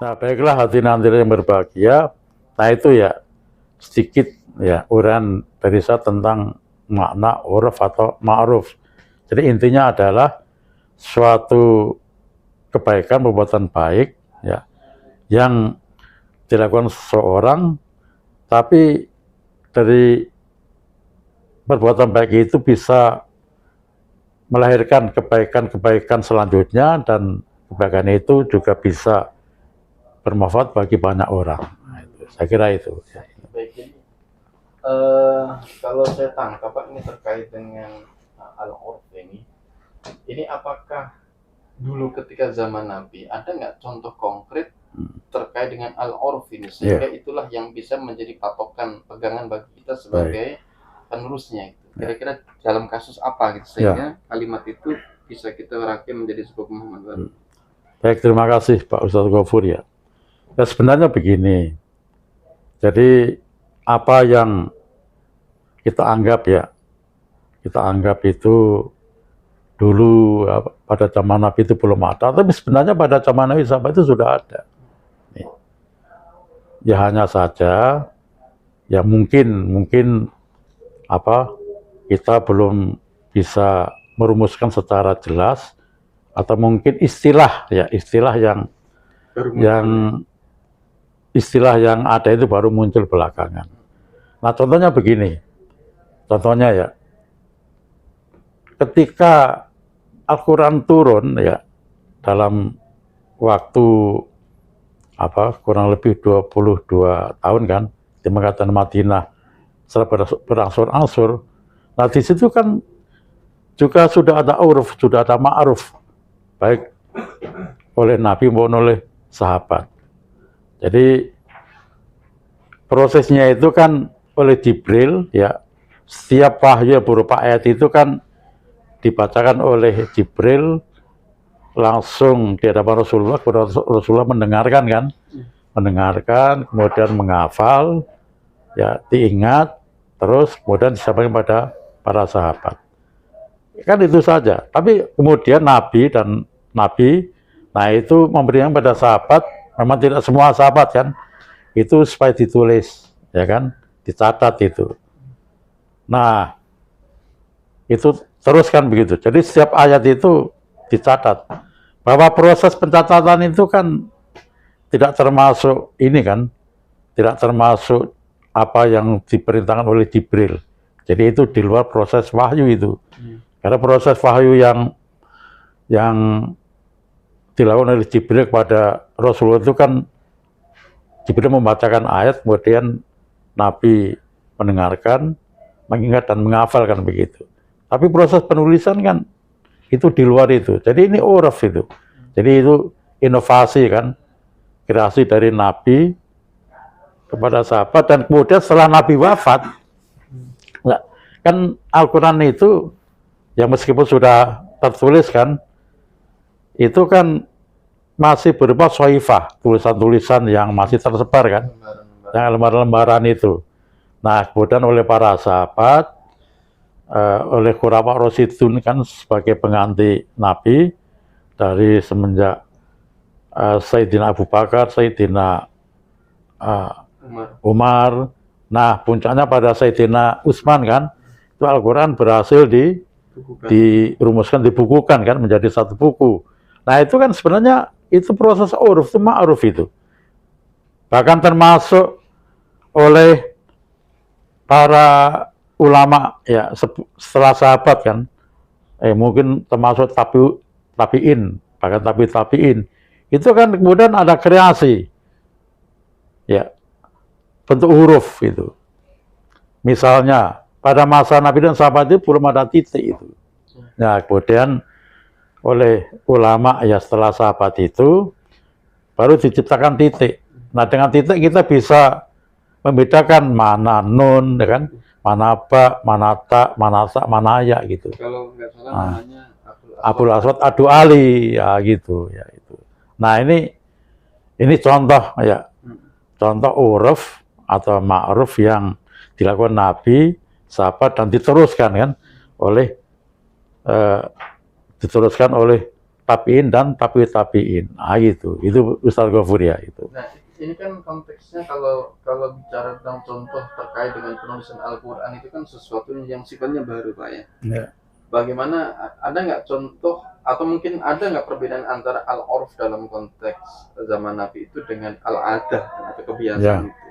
Nah, baiklah hati nanti yang berbahagia. Nah, itu ya sedikit ya uraian dari saya tentang makna uruf atau ma'ruf. Jadi intinya adalah suatu kebaikan, perbuatan baik ya yang dilakukan seseorang, tapi dari perbuatan baik itu bisa melahirkan kebaikan-kebaikan selanjutnya, dan kebaikan itu juga bisa bermanfaat bagi banyak orang. Nah, itu, saya kira itu. Baik, jadi kalau saya tangkap Pak, ini terkait dengan al-urf ini apakah dulu ketika zaman Nabi ada nggak contoh konkret terkait dengan al-urf ini, sehingga itulah yang bisa menjadi patokan pegangan bagi kita sebagai penerusnya itu. Kira-kira dalam kasus apa gitu sehingga kalimat itu bisa kita rangkai menjadi sebuah pemahaman baru. Baik, terima kasih Pak Ustadz Ghafur ya. Ya sebenarnya begini, jadi apa yang kita anggap itu dulu pada zaman Nabi itu belum ada, tapi sebenarnya pada zaman Nabi sahabat itu sudah ada. Ya hanya saja ya mungkin kita belum bisa merumuskan secara jelas, atau mungkin istilah yang ada itu baru muncul belakangan. Nah, contohnya begini. Contohnya ya, ketika Al-Quran turun ya dalam waktu kurang lebih 22 tahun kan di Mekah dan Madinah setelah berangsur-angsur. Nah, di situ kan juga sudah ada uruf, sudah ada ma'ruf, baik oleh Nabi maupun oleh sahabat. Jadi prosesnya itu kan oleh Jibril ya, setiap wahyu berupa ayat itu kan dibacakan oleh Jibril langsung di hadapan Rasulullah. Rasulullah mendengarkan, kemudian menghafal, ya diingat, terus kemudian disampaikan pada para sahabat. Kan itu saja. Tapi kemudian Nabi, nah itu memberikan pada sahabat, memang tidak semua sahabat kan, itu supaya ditulis, ya kan, dicatat itu. Nah, itu terus kan begitu. Jadi setiap ayat itu dicatat. Bahwa proses pencatatan itu kan tidak termasuk ini kan, tidak termasuk apa yang diperintahkan oleh Jibril. Jadi itu di luar proses wahyu itu. Karena proses wahyu yang dilakukan oleh Jibril kepada Rasulullah itu kan Jibril membacakan ayat, kemudian Nabi mendengarkan, mengingat dan menghafalkan begitu. Tapi proses penulisan kan itu di luar itu. Jadi ini uruf itu. Jadi itu inovasi kan, kreasi dari Nabi kepada sahabat, dan kemudian setelah Nabi wafat, kan Al-Quran itu ya meskipun sudah tertulis kan, itu kan masih berupa soifah, tulisan-tulisan yang masih tersebar kan, yang lembaran-lembaran itu. Nah, kemudian oleh para sahabat, oleh Khulafa Rasyidun kan sebagai pengganti Nabi dari semenjak Sayyidina Abu Bakar, Sayyidina Umar. Nah, puncaknya pada Sayyidina Utsman kan, itu Al-Quran berhasil dirumuskan, dibukukan kan menjadi satu buku. Nah, itu kan sebenarnya itu proses uruf, itu ma'ruf itu. Bahkan termasuk oleh para ulama ya setelah sahabat kan, mungkin termasuk tabi'in, bahkan tabi'in, itu kan kemudian ada kreasi ya bentuk huruf itu. Misalnya pada masa Nabi dan sahabat itu belum ada titik itu. Nah, kemudian oleh ulama ya setelah sahabat itu baru diciptakan titik. Nah, dengan titik kita bisa membedakan mana nun, ya kan, mana ba, mana ta, mana sa, mana ya gitu. Kalau nggak salah namanya Abul Aswad Adu Ali ya gitu ya itu. Nah, ini contoh ya, contoh uruf atau ma'ruf yang dilakukan Nabi, sahabat, dan diteruskan kan oleh tabiin dan tabiin. Ah itu Ustaz Ghafur ya itu. Nah, ini kan konteksnya kalau bicara tentang contoh terkait dengan penulisan Al-Quran itu kan sesuatu yang sifatnya baru, Pak ya. Ya. Bagaimana, ada nggak contoh atau mungkin ada nggak perbedaan antara al-urf dalam konteks zaman Nabi itu dengan al-adah atau kebiasaan itu?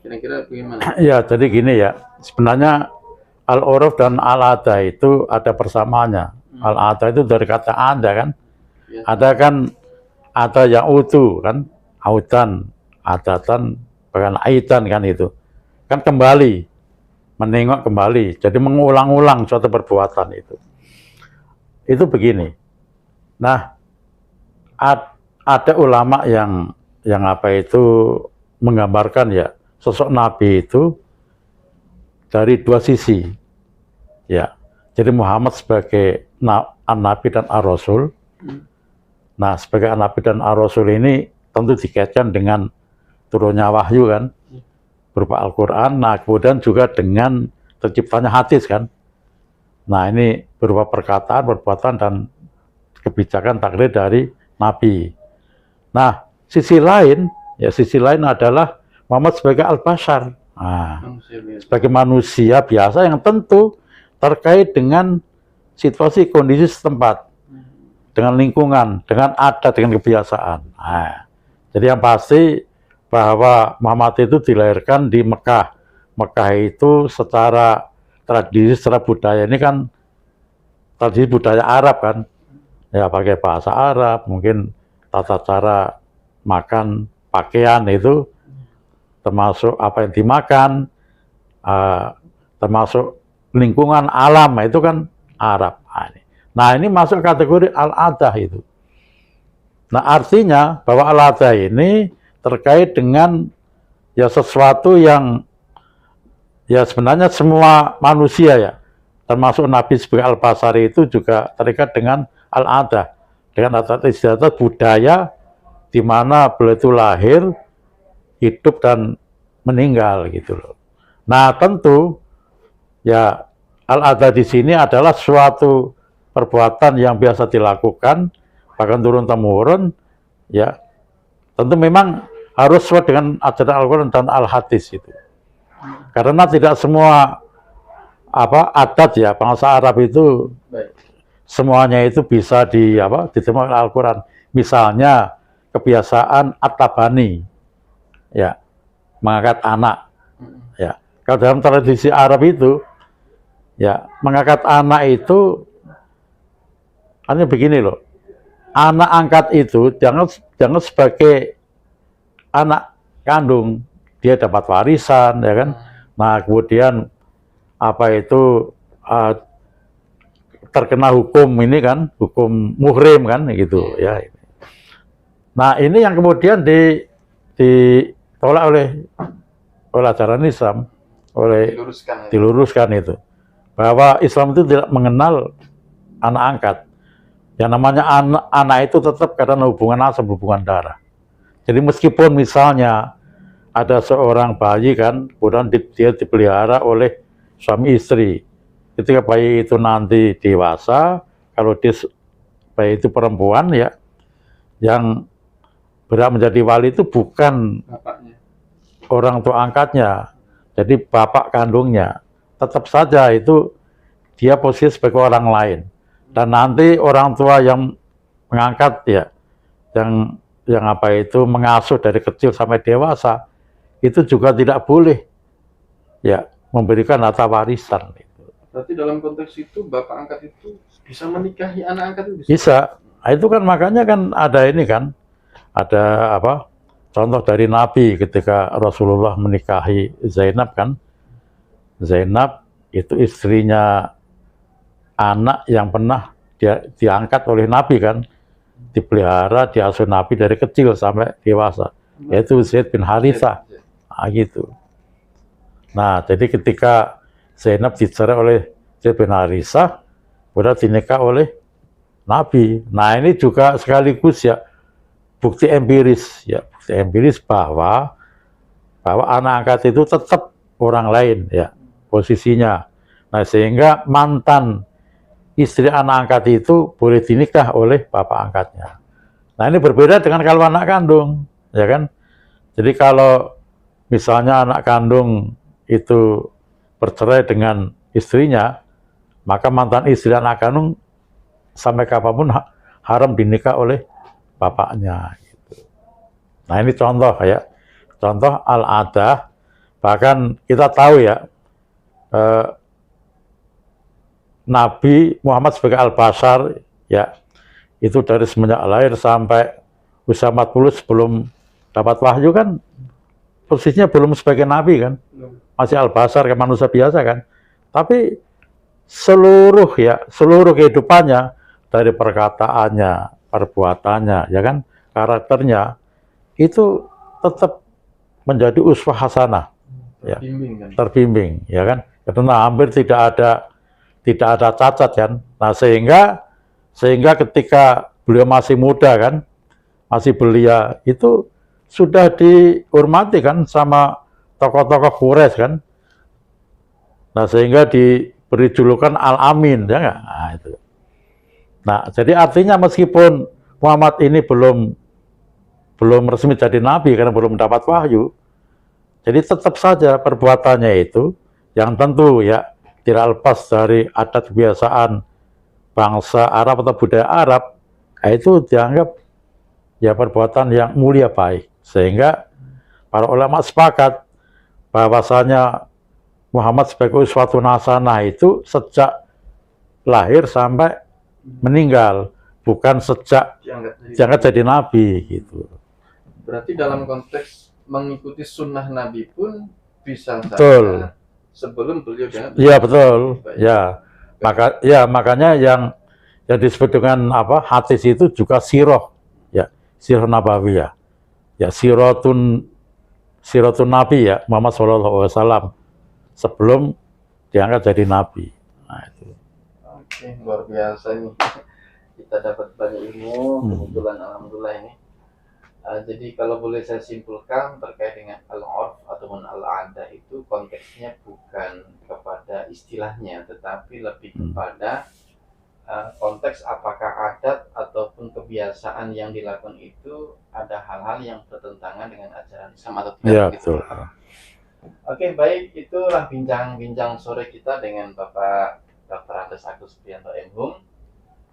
Kira-kira bagaimana? Ya, jadi gini ya. Sebenarnya al-urf dan al-adah itu ada persamaannya. Al-adah itu dari kata ada kan. Ya. Ada kan, ada yang utuh kan, autan, adatan, bahkan aitan kan itu. Kan kembali, menengok kembali. Jadi mengulang-ulang suatu perbuatan itu. Itu begini. Nah, ada ulama yang apa itu menggambarkan ya sosok Nabi itu dari dua sisi. Ya. Jadi Muhammad sebagai Nabi dan Ar-Rasul. Nah, sebagai Nabi dan Ar-Rasul ini tentu dikaitkan dengan turunnya wahyu kan, berupa Al-Quran. Nah, kemudian juga dengan terciptanya hadis kan. Nah, ini berupa perkataan, perbuatan, dan kebijakan takdir dari Nabi. Nah, sisi lain adalah Muhammad sebagai Al-Bashar. Nah, sebagai manusia biasa yang tentu terkait dengan situasi kondisi setempat, dengan lingkungan, dengan adat, dengan kebiasaan. Nah, jadi yang pasti bahwa Muhammad itu dilahirkan di Mekah. Mekah itu secara tradisi, secara budaya ini kan tradisi budaya Arab kan, ya pakai bahasa Arab, mungkin tata cara makan, pakaian itu, termasuk apa yang dimakan, termasuk lingkungan alam itu kan Arab. Nah ini masuk kategori al-adah itu. Nah artinya bahwa al-adah ini terkait dengan ya sesuatu yang ya sebenarnya semua manusia ya, termasuk Nabi sebagai Al-Basari itu juga terikat dengan al-adah, dengan adat istiadat budaya di mana beliau itu lahir, hidup dan meninggal gitu loh. Nah tentu ya al-adah di sini adalah suatu perbuatan yang biasa dilakukan, bahkan turun-temurun, ya tentu memang harus sesuai dengan ajaran Al-Quran dan Al-Hadis itu. Karena tidak semua adat ya bangsa Arab itu semuanya itu bisa diterima oleh Al-Quran. Misalnya kebiasaan at-tabani, ya mengangkat anak, ya. Kalau dalam tradisi Arab itu, ya mengangkat anak itu hanya begini loh, anak angkat itu jangan sebagai anak kandung, dia dapat warisan, ya kan. Nah kemudian terkena hukum ini kan, hukum muhrim kan, gitu ya. Nah ini yang kemudian ditolak oleh ajaran Islam, diluruskan itu, bahwa Islam itu tidak mengenal anak angkat. Yang namanya anak itu tetap karena hubungan asam, hubungan darah. Jadi meskipun misalnya ada seorang bayi kan, kemudian dia dipelihara oleh suami istri. Ketika bayi itu nanti dewasa, kalau bayi itu perempuan ya, yang berhak menjadi wali itu bukan bapaknya, orang tua angkatnya, jadi bapak kandungnya. Tetap saja itu dia posisi sebagai orang lain. Dan nanti orang tua yang mengangkat ya, yang mengasuh dari kecil sampai dewasa, itu juga tidak boleh ya memberikan harta warisan. Berarti dalam konteks itu bapak angkat itu bisa menikahi anak angkat itu? Bisa. Nah, itu kan makanya kan ada ini kan, ada contoh dari Nabi ketika Rasulullah menikahi Zainab kan. Zainab itu istrinya anak yang pernah diangkat oleh Nabi kan, dipelihara, diasuh Nabi dari kecil sampai dewasa, yaitu Zaid bin Harithah. Nah, gitu. Nah, jadi ketika Zainab dicerai oleh Zaid bin Harithah, kemudian dinikah oleh Nabi. Nah, ini juga sekaligus ya bukti empiris bahwa anak angkat itu tetap orang lain ya posisinya. Nah, sehingga mantan istri anak angkat itu boleh dinikah oleh bapak angkatnya. Nah ini berbeda dengan kalau anak kandung, ya kan? Jadi kalau misalnya anak kandung itu bercerai dengan istrinya, maka mantan istri anak kandung sampai kapanpun haram dinikah oleh bapaknya. Gitu. Nah ini contoh ya, contoh al-adah. Bahkan kita tahu ya, Nabi Muhammad sebagai al-Bashar ya, itu dari semenjak lahir sampai usia 40 sebelum dapat wahyu kan posisinya belum sebagai nabi kan, masih al-Bashar kayak manusia biasa kan. Tapi seluruh kehidupannya, dari perkataannya, perbuatannya, ya kan, karakternya itu tetap menjadi uswah hasanah, ya, terbimbing, ya kan. Karena hampir tidak ada cacat kan. Nah sehingga ketika beliau masih muda kan, masih belia, itu sudah dihormati kan sama tokoh-tokoh Quraisy kan. Nah sehingga diberi julukan Al-Amin, ya nggak? Nah, itu. Nah jadi artinya meskipun Muhammad ini belum resmi jadi nabi karena belum mendapat wahyu, jadi tetap saja perbuatannya itu yang tentu ya tidak lepas dari adat kebiasaan bangsa Arab atau budaya Arab, itu dianggap ya perbuatan yang mulia baik. Sehingga para ulama sepakat bahwasanya Muhammad sebagai uswatun hasanah itu sejak lahir sampai meninggal, bukan sejak diangkat jadi nabi gitu. Berarti dalam konteks mengikuti sunnah Nabi pun bisa betul. Saja sebelum beliau diangkat. Iya betul. Ya. Makanya yang disebut dengan apa? Hadis itu juga sirah. Ya, sirah nabawiyah. Ya, siratun nabi ya, Muhammad SAW sebelum diangkat jadi nabi. Nah, itu. Oke, luar biasa nih. Kita dapat banyak ilmu, kebetulan alhamdulillah ini. Jadi kalau boleh saya simpulkan terkait dengan al-urf ataupun al-adah itu konteksnya bukan kepada istilahnya, tetapi lebih kepada konteks apakah adat ataupun kebiasaan yang dilakukan itu ada hal-hal yang bertentangan dengan ajaran Islam atau tidak. Ya, gitu. betul. Oke, baik, itulah bincang-bincang sore kita dengan Bapak Dr. Andes Agus Prianto M.Hum.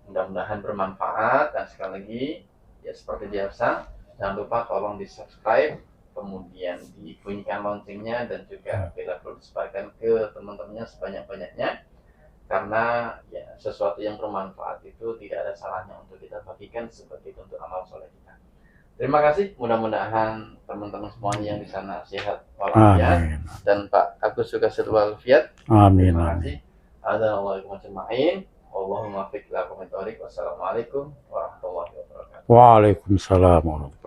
Mudah-mudahan bermanfaat, dan sekali lagi ya seperti biasa, jangan lupa tolong di subscribe, kemudian dibunyikan loncengnya, dan juga bila perlu disebarkan ke teman-temannya sebanyak-banyaknya, karena ya sesuatu yang bermanfaat itu tidak ada salahnya untuk kita bagikan sebagai bentuk amal soleh kita. Terima kasih, mudah-mudahan teman-teman semuanya yang di sana sehat walafiat, dan Pak Agus juga sehat walafiat. Amin. Terima kasih. Allahumma fiqh lakum. Wassalamualaikum warahmatullahi wabarakatuh. Waalaikumsalam warahmatullahi wabarakatuh.